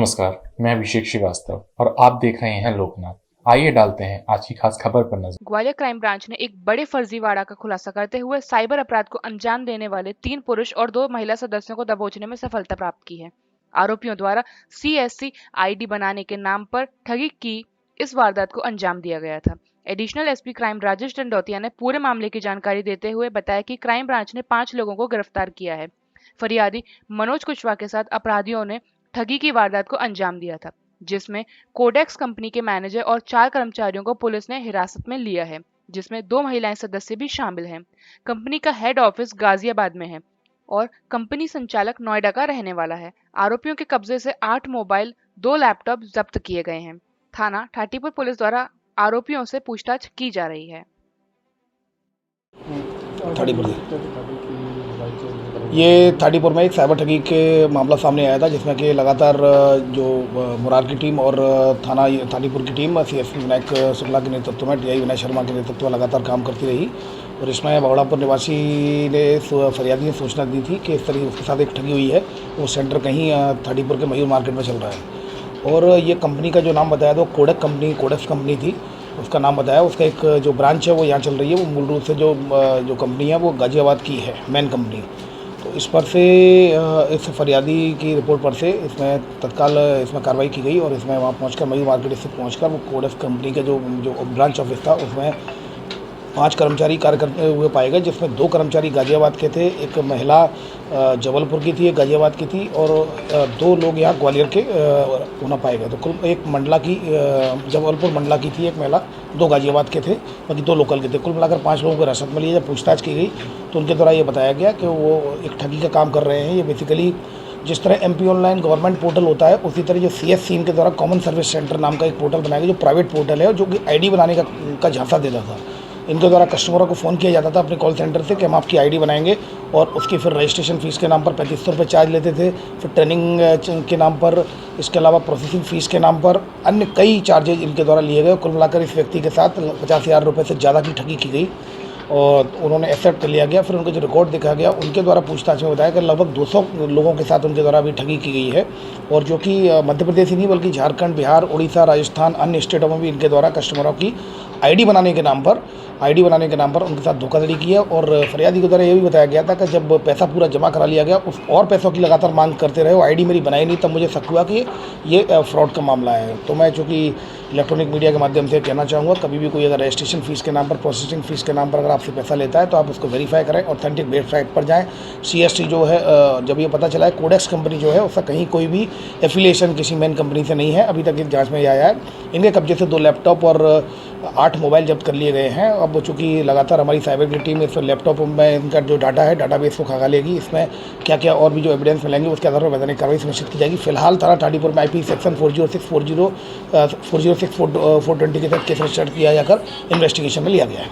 नमस्कार, मैं अभिषेक श्रीवास्तव और आप देख रहे हैं लोकनाथ। आइए डालते हैं आज की खास खबर पर नजर। ग्वालियर क्राइम ब्रांच ने एक बड़े फर्जीवाड़ा का खुलासा करते हुए साइबर अपराध को अंजाम देने वाले 3 पुरुष और 2 महिला सदस्यों को दबोचने में सफलता प्राप्त की है। आरोपियों द्वारा सीएससी आईडी बनाने के नाम पर ठगी की इस वारदात को अंजाम दिया गया था। Additional SP crime Rajesh Dandotiya ने पूरे मामले की जानकारी देते हुए बताया कि क्राइम ब्रांच ने 5 लोगों को गिरफ्तार किया है। फरियादी मनोज कुशवाहा के साथ अपराधियों ने ठगी की वारदात को अंजाम दिया था, जिसमें कोडेक्स कंपनी के मैनेजर और 4 कर्मचारियों को पुलिस ने हिरासत में लिया है, जिसमें 2 महिलाएं सदस्य भी शामिल हैं। कंपनी का हेड ऑफिस गाजियाबाद में है और कंपनी संचालक नोएडा का रहने वाला है। आरोपियों के कब्जे से 8 मोबाइल, 2 लैपटॉप जब्त किए गए हैं। थाना ठाटीपुर पुलिस द्वारा आरोपियों से पूछताछ की जा रही है। ये थाटीपुर में एक साइबर ठगी के मामला सामने आया था, जिसमें कि लगातार जो मुरार की टीम और थाना थाटीपुर की टीम सीएसपी विनायक शुक्ला के नेतृत्व में टीआई विनय शर्मा के नेतृत्व में लगातार काम करती रही। और इसमें बगड़ापुर निवासी ने फरियादी ने सूचना दी थी कि इस तरह उसके साथ एक ठगी हुई है। वो सेंटर कहीं थाटीपुर के मयूर मार्केट में चल रहा है और ये कंपनी का जो नाम बताया था वो कोडेक्स कंपनी थी, उसका नाम बताया। उसका एक जो ब्रांच है वो यहाँ चल रही है। वो मूल रूप से जो कंपनी है वो गाजियाबाद की है, मेन कंपनी। तो इस पर से इस फरियादी की रिपोर्ट पर से इसमें तत्काल इसमें कार्रवाई की गई और इसमें वहाँ पहुँचकर मयूर मार्केट स्थित पहुँचकर वो कोडेक्स कंपनी के जो ब्रांच ऑफिस था उसमें 5 कर्मचारी कार्य करते हुए पाए गए, जिसमें 2 कर्मचारी गाजियाबाद के थे, एक महिला जबलपुर की थी, एक गाजियाबाद की थी और 2 लोग यहाँ ग्वालियर के होना पाए गए। तो कुल एक मंडला की जबलपुर मंडला की थी एक महिला, 2 गाजियाबाद के थे, बाकी 2 लोकल के थे। कुल मिलाकर 5 लोगों को हिरासत में लिया। जब पूछताछ की गई तो उनके द्वारा ये बताया गया कि वो एक ठगी का काम कर रहे हैं। ये बेसिकली जिस तरह MP ऑनलाइन गवर्नमेंट पोर्टल होता है, उसी तरह जो CSC इनके द्वारा कॉमन सर्विस सेंटर नाम का एक पोर्टल बनाया गया, जो प्राइवेट पोर्टल है और जो कि ID बनाने का झांसा देता था। इनके द्वारा कस्टमरों को फ़ोन किया जाता था अपने कॉल सेंटर से कि हम आपकी ID बनाएंगे और उसकी फिर रजिस्ट्रेशन फ़ीस के नाम पर 3500 रुपये चार्ज लेते थे। फिर ट्रेनिंग के नाम पर, इसके अलावा प्रोसेसिंग फ़ीस के नाम पर अन्य कई चार्जेज इनके द्वारा लिए गए। कुल मिलाकर इस व्यक्ति के साथ 50,000 रुपये से ज़्यादा की ठगी की गई और उन्होंने एक्सेप्ट कर लिया गया। फिर उनको जो रिकॉर्ड दिखाया गया, उनके द्वारा पूछताछ में बताया कि लगभग 200 लोगों के साथ उनके द्वारा भी ठगी की गई है और जो कि मध्य प्रदेश ही नहीं बल्कि झारखंड, बिहार, उड़ीसा, राजस्थान, अन्य स्टेटों में भी इनके द्वारा कस्टमरों की ID बनाने के नाम पर उनके साथ धोखाधड़ी की है। और फरियादी के द्वारा ये भी बताया गया था कि जब पैसा पूरा जमा करा लिया गया, उस और पैसों की लगातार मांग करते रहे, वो ID मेरी बनाई नहीं, तब मुझे शक हुआ कि ये फ्रॉड का मामला है। तो मैं चूँकि इलेक्ट्रॉनिक मीडिया के माध्यम से कहना चाहूँगा, कभी भी कोई अगर रजिस्ट्रेशन फ़ीस के नाम पर, प्रोसेसिंग फ़ीस के नाम पर अगर आपसे पैसा लेता है तो आप उसको वेरीफाई करें, ऑथेंटिक वेबसाइट पर जाएँ। CST जो है, जब ये पता चला है कोडेक्स कंपनी जो है उसका कहीं कोई भी एफिलिएशन किसी मेन कंपनी से नहीं है, अभी तक इस जाँच में ये आया है। इनके कब्जे से 2 लैपटॉप और 8 मोबाइल जब्त कर लिए गए हैं। अब चूँकि लगातार हमारी साइबर की टीम इस लैपटॉप में इनका जो डाटा है, डाटाबेस को खंगा लेगी। इसमें क्या क्या और भी जो एविडेंस मिलेंगे उसके आधार पर वैधानिक कार्रवाई सुनिश्चित की जाएगी। फिलहाल थाना ठाटीपुर में IP सेक्शन 406 के तहत केस रजिस्टर किया जाकर इन्वेस्टिगेशन में लिया गया है।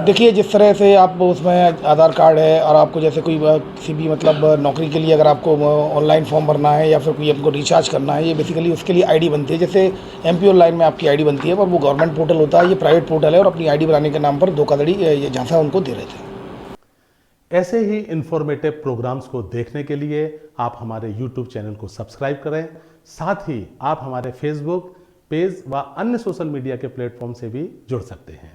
देखिए, जिस तरह से आप उसमें आधार कार्ड है और आपको जैसे कोई किसी भी मतलब नौकरी के लिए अगर आपको ऑनलाइन फॉर्म भरना है या फिर कोई आपको रिचार्ज करना है, ये बेसिकली उसके लिए ID बनती है। जैसे MP ऑनलाइन में आपकी ID बनती है, पर वो गवर्नमेंट पोर्टल होता है, ये प्राइवेट पोर्टल है और अपनी ID बनाने के नाम पर धोखाधड़ी ये झांसा उनको दे रहे थे। ऐसे ही इन्फॉर्मेटिव प्रोग्राम्स को देखने के लिए आप हमारे YouTube चैनल को सब्सक्राइब करें। साथ ही आप हमारे Facebook पेज व अन्य सोशल मीडिया के प्लेटफॉर्म से भी जुड़ सकते हैं।